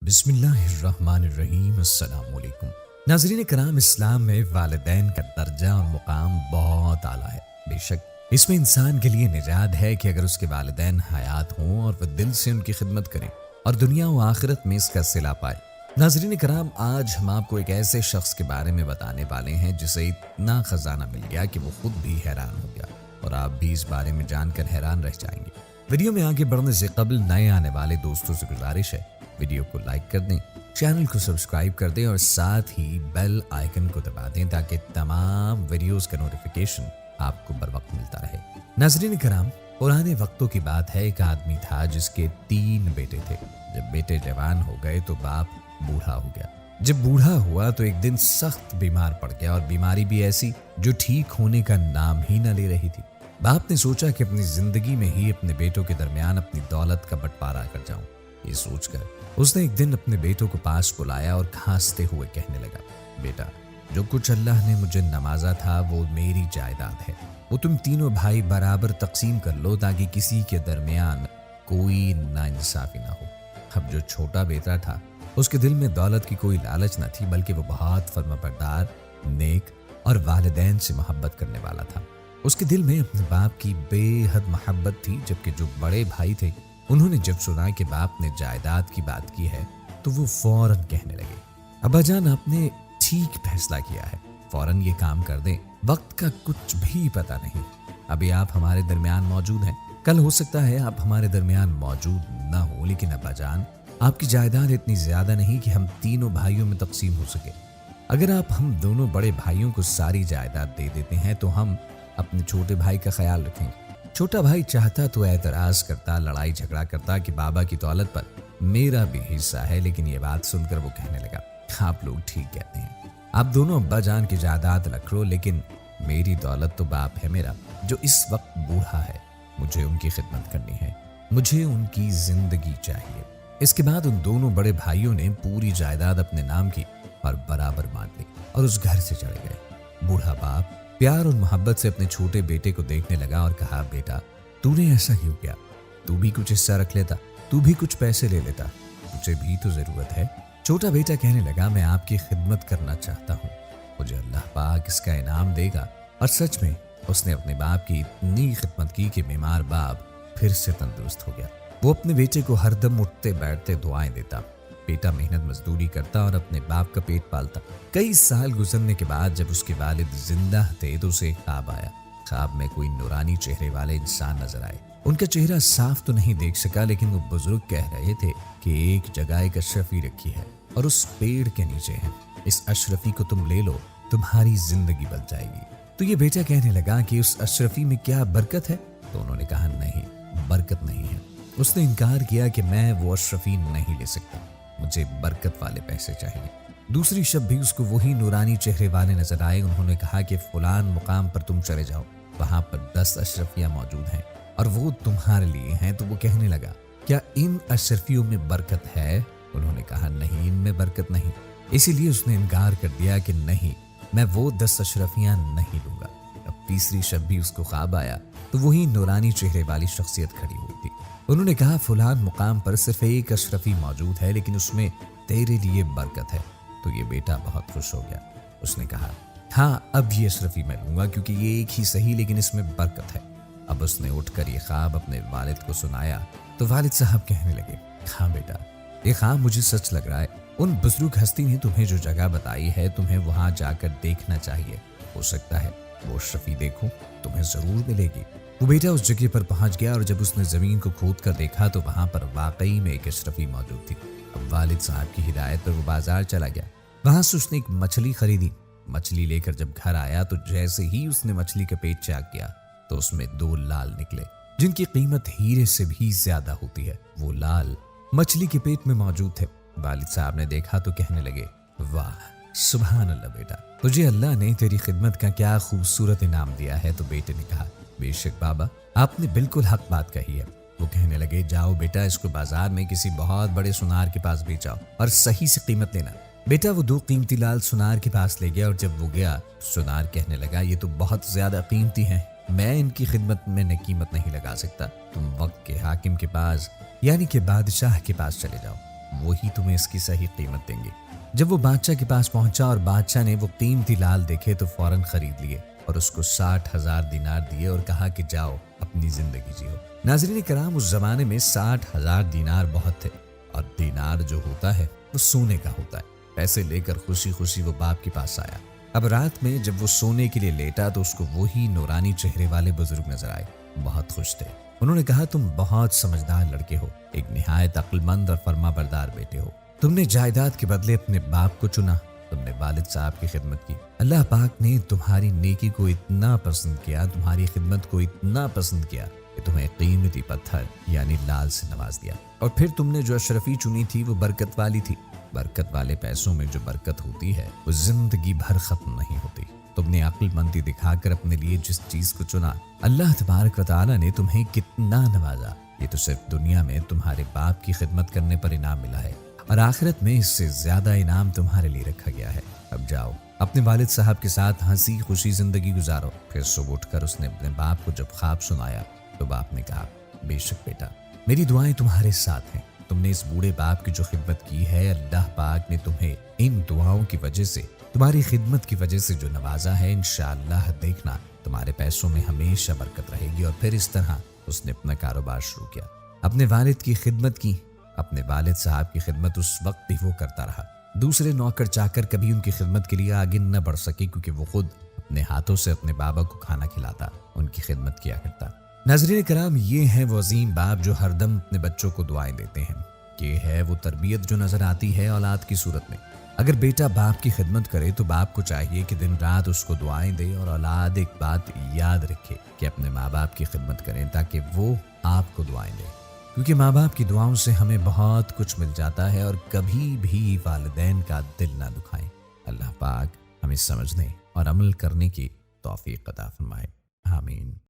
بسم اللہ الرحمن الرحیم۔ السلام علیکم ناظرین کرام، اسلام میں والدین کا درجہ اور مقام بہت اعلیٰ ہے۔ بے شک اس میں انسان کے لیے نجات ہے کہ اگر اس کے والدین حیات ہوں اور وہ دل سے ان کی خدمت کریں اور دنیا و آخرت میں اس کا صلہ پائے۔ ناظرین کرام، آج ہم آپ کو ایک ایسے شخص کے بارے میں بتانے والے ہیں جسے اتنا خزانہ مل گیا کہ وہ خود بھی حیران ہو گیا، اور آپ بھی اس بارے میں جان کر حیران رہ جائیں گے۔ ویڈیو میں آگے بڑھنے سے قبل نئے آنے والے دوستوں سے گزارش ہے، ویڈیو کو لائک کر دیں، چینل کو سبسکرائب کر دیں اور ساتھ ہی بیل آئیکن کو دبا دیں تاکہ تمام ویڈیوز کا نوٹیفیکیشن آپ کو بر وقت ملتا رہے۔ ناظرین کرام، پرانے وقتوں کی بات ہے، ایک آدمی تھا جس کے 3 بیٹے تھے۔ جب بیٹے جوان ہو گئے تو باپ بوڑھا ہو گیا۔ جب بوڑھا ہوا تو ایک دن سخت بیمار پڑ گیا، اور بیماری بھی ایسی جو ٹھیک ہونے کا نام ہی نہ لے رہی تھی۔ باپ نے سوچا کہ اپنی زندگی میں ہی اپنے بیٹوں کے درمیان اپنی دولت کا بٹوارا کر جاؤں۔ یہ سوچ کر اس نے ایک دن اپنے بیٹوں کو پاس بلایا اور کھانستے ہوئے کہنے لگا، بیٹا، جو کچھ اللہ نے مجھے نوازا تھا وہ میری جائیداد ہے، وہ تم تینوں بھائی برابر تقسیم کر لو تاکہ کسی کے درمیان کوئی ناانصافی نہ ہو۔ اب جو چھوٹا بیٹا تھا اس کے دل میں دولت کی کوئی لالچ نہ تھی، بلکہ وہ بہت فرمانبردار، نیک اور والدین سے محبت کرنے والا تھا۔ اس کے دل میں اپنے باپ کی بے حد محبت تھی، جبکہ جو بڑے بھائی تھے انہوں نے جب سنا کہ باپ نے جائیداد کی بات کی ہے تو وہ فوراً کہنے لگے، ابا جان، آپ نے ٹھیک فیصلہ کیا ہے، فوراً یہ کام کر دیں، وقت کا کچھ بھی پتہ نہیں۔ ابھی آپ ہمارے درمیان موجود ہیں، کل ہو سکتا ہے آپ ہمارے درمیان موجود نہ ہو، لیکن ابا جان، آپ کی جائیداد اتنی زیادہ نہیں کہ ہم تینوں بھائیوں میں تقسیم ہو سکے۔ اگر آپ ہم دونوں بڑے بھائیوں کو ساری جائیداد دے دیتے ہیں تو ہم اپنے چھوٹے بھائی کا خیال رکھیں گے۔ چھوٹا بھائی چاہتا تو اعتراض کرتا، لڑائی جھگڑا کرتا کہ بابا کی دولت پر میرا بھی حصہ ہے، لیکن یہ بات سن کر وہ کہنے لگا، آپ لوگ ٹھیک کہتے ہیں، آپ دونوں ابا جان کی جائیداد رکھ لو، لیکن میری دولت تو باپ ہے میرا جو اس وقت بوڑھا ہے، مجھے ان کی خدمت کرنی ہے، مجھے ان کی زندگی چاہیے۔ اس کے بعد ان دونوں بڑے بھائیوں نے پوری جائیداد اپنے نام کی اور برابر بانٹ لی اور اس گھر سے چلے گئے۔ بوڑھا باپ پیار اور محبت سے اپنے چھوٹے بیٹے کو دیکھنے لگا اور کہا، بیٹا، تو نے ایسا کیوں کیا؟ تو بھی کچھ حصہ رکھ لیتا، تو بھی کچھ پیسے لے لیتا، مجھے بھی تو ضرورت ہے۔ چھوٹا بیٹا کہنے لگا، میں آپ کی خدمت کرنا چاہتا ہوں، مجھے اللہ پاک اس کا انعام دے گا۔ اور سچ میں اس نے اپنے باپ کی اتنی خدمت کی کہ بیمار باپ پھر سے تندرست ہو گیا۔ وہ اپنے بیٹے کو ہر دم اٹھتے بیٹھتے دعائیں دیتا۔ بیٹا محنت مزدوری کرتا اور اپنے باپ کا پیٹ پالتا۔ کئی سال گزرنے کے بعد جب اس کے والد زندہ تھے تو اسے ایک خواب آیا۔ خواب میں کوئی نورانی چہرے والے انسان نظر آئے۔ ان کا چہرہ صاف تو نہیں دیکھ سکا، لیکن وہ بزرگ کہہ رہے تھے کہ ایک جگہ ایک اشرفی رکھی ہے اور اس پیڑ کے نیچے ہے، اس اشرفی کو تم لے لو، تمہاری زندگی بدل جائے گی۔ تو یہ بیٹا کہنے لگا کہ اس اشرفی میں کیا برکت ہے؟ تو انہوں نے کہا، نہیں، برکت نہیں ہے۔ اس نے انکار کیا کہ میں وہ اشرفی نہیں لے سکتا، مجھے برکت والے پیسے چاہیے۔ دوسری شب بھی اس کو وہی نورانی چہرے والے نظر آئے۔ انہوں نے کہا کہ فلان مقام پر تم چلے جاؤ، وہاں پر 10 اشرفیاں موجود ہیں اور وہ تمہارے لیے ہیں۔ تو وہ کہنے لگا، کیا ان اشرفیوں میں برکت ہے؟ انہوں نے کہا، نہیں، ان میں برکت نہیں۔ اسی لیے اس نے انکار کر دیا کہ نہیں، میں وہ 10 اشرفیاں نہیں لوں گا۔ اب تیسری شب بھی اس کو خواب آیا تو وہی نورانی چہرے والی شخصیت کھڑی ہوئی تھی۔ انہوں نے کہا، فلان مقام پر صرف ایک اشرفی موجود ہے، لیکن اس میں تیرے لیے برکت ہے۔ تو یہ بیٹا بہت خوش ہو گیا۔ اس نے کہا، ہاں، اب یہ اشرفی میں لوں گا، کیونکہ یہ ایک ہی صحیح لیکن اس میں برکت ہے۔ اب اس نے اٹھ کر یہ خواب اپنے والد کو سنایا تو والد صاحب کہنے لگے، ہاں بیٹا، یہ خواب مجھے سچ لگ رہا ہے۔ ان بزرگ ہستی نے تمہیں جو جگہ بتائی ہے، تمہیں وہاں جا کر دیکھنا چاہیے، ہو سکتا ہے وہ اشرفی دیکھو، تمہیں ضرور ملے گی۔ وہ بیٹا اس جگہ پر پہنچ گیا اور جب اس نے زمین کو کھود کر دیکھا تو وہاں پر واقعی میں ایک اشرفی موجود تھی۔ اب والد صاحب کی ہدایت پر وہ بازار چلا گیا، وہاں سے اس نے ایک مچھلی خریدی۔ مچھلی لے کر جب گھر آیا تو جیسے ہی اس نے مچھلی کا پیٹ چاک کیا تو اس میں 2 لال نکلے، جن کی قیمت ہیرے سے بھی زیادہ ہوتی ہے۔ وہ لال مچھلی کے پیٹ میں موجود تھے۔ والد صاحب نے دیکھا تو کہنے لگے، واہ، سبحان اللہ بیٹا، تجھے اللہ نے تیری خدمت کا کیا خوبصورت انعام دیا ہے۔ تو بیٹے نے کہا، بے شک بابا، آپ نے بالکل حق بات کہی ہے۔ وہ کہنے لگے، جاؤ بیٹا، اس کو بازار میں کسی بہت بڑے سونار کے پاس بیچاؤ اور صحیح سے قیمت لینا۔ بیٹا وہ 2 قیمتی لال سونار کے پاس لے گیا، اور جب وہ گیا سونار کہنے لگا، یہ تو بہت زیادہ قیمتی ہیں، میں ان کی خدمت میں نہ قیمت نہیں لگا سکتا، تم وقت کے حاکم کے پاس یعنی کہ بادشاہ کے پاس چلے جاؤ۔ وہی تمہیں اس کی صحیح قیمت دیں گے۔ جب وہ بادشاہ کے پاس پہنچا اور بادشاہ نے وہ قیمتی لال دیکھے تو فوراً خرید لیے اور اس کو 60,000 دینار دیے اور کہا کہ جاؤ اپنی زندگی جیو۔ ناظرین کرام، اس زمانے میں 60,000 دینار بہت تھے، اور دینار جو ہوتا ہے وہ سونے کا ہوتا ہے۔ پیسے لے کر خوشی خوشی وہ باپ کے پاس آیا۔ اب رات میں جب وہ سونے کے لیے لیٹا تو اس کو وہی نورانی چہرے والے بزرگ نظر آئے، بہت خوش تھے۔ انہوں نے کہا تم بہت سمجھدار لڑکے ہو، ایک نہایت عقل مند اور فرما بردار بیٹے ہو۔ تم نے جائیداد کے بدلے اپنے باپ کو چنا، تم نے والد صاحب کی خدمت کی۔ اللہ پاک نے تمہاری نیکی کو اتنا پسند کیا، تمہاری خدمت کو اتنا پسند کیا کہ تمہیں قیمتی پتھر یعنی لال سے نواز دیا، اور پھر تم نے جو اشرفی چنی تھی وہ برکت والی تھی۔ برکت والے پیسوں میں جو برکت ہوتی ہے وہ زندگی بھر ختم نہیں ہوتی۔ تم نے عقل مندی دکھا کر اپنے لیے جس چیز کو چنا، اللہ تبارک و تعالیٰ نے تمہیں کتنا نوازا۔ یہ تو صرف دنیا میں تمہارے باپ کی خدمت کرنے پر انعام ملا ہے، اور آخرت میں اس سے زیادہ انعام تمہارے لیے رکھا گیا ہے۔ اب جاؤ اپنے والد صاحب کے ساتھ ہنسی خوشی زندگی گزارو۔ پھر صبح اٹھ کر اس نے اپنے باپ کو جب خواب سنایا تو باپ نے کہا بے شک بیٹا، میری دعائیں تمہارے ساتھ ہیں۔ تم نے اس بوڑھے باپ کی جو خدمت کی ہے، اللہ پاک نے تمہیں ان دعاؤں کی وجہ سے، تمہاری خدمت کی وجہ سے جو نوازا ہے، انشاءاللہ دیکھنا تمہارے پیسوں میں ہمیشہ برکت رہے گی۔ اور پھر اس طرح اس نے اپنا کاروبار شروع کیا، اپنے والد کی خدمت کی۔ اپنے والد صاحب کی خدمت اس وقت بھی وہ کرتا رہا۔ دوسرے نوکر چاکر کبھی ان کی خدمت کے لیے آگے نہ بڑھ سکے، کیونکہ وہ خود اپنے ہاتھوں سے اپنے بابا کو کھانا کھلاتا، ان کی خدمت کیا کرتا۔ ناظرین کرام، یہ ہے وہ عظیم باپ جو ہر دم اپنے بچوں کو دعائیں دیتے ہیں۔ یہ ہے وہ تربیت جو نظر آتی ہے اولاد کی صورت میں۔ اگر بیٹا باپ کی خدمت کرے تو باپ کو چاہیے کہ دن رات اس کو دعائیں دے، اور اولاد ایک بات یاد رکھے کہ اپنے ماں باپ کی خدمت کریں تاکہ وہ آپ کو دعائیں دیں، کیونکہ ماں باپ کی دعاؤں سے ہمیں بہت کچھ مل جاتا ہے۔ اور کبھی بھی والدین کا دل نہ دکھائیں۔ اللہ پاک ہمیں سمجھنے اور عمل کرنے کی توفیق عطا فرمائے، آمین۔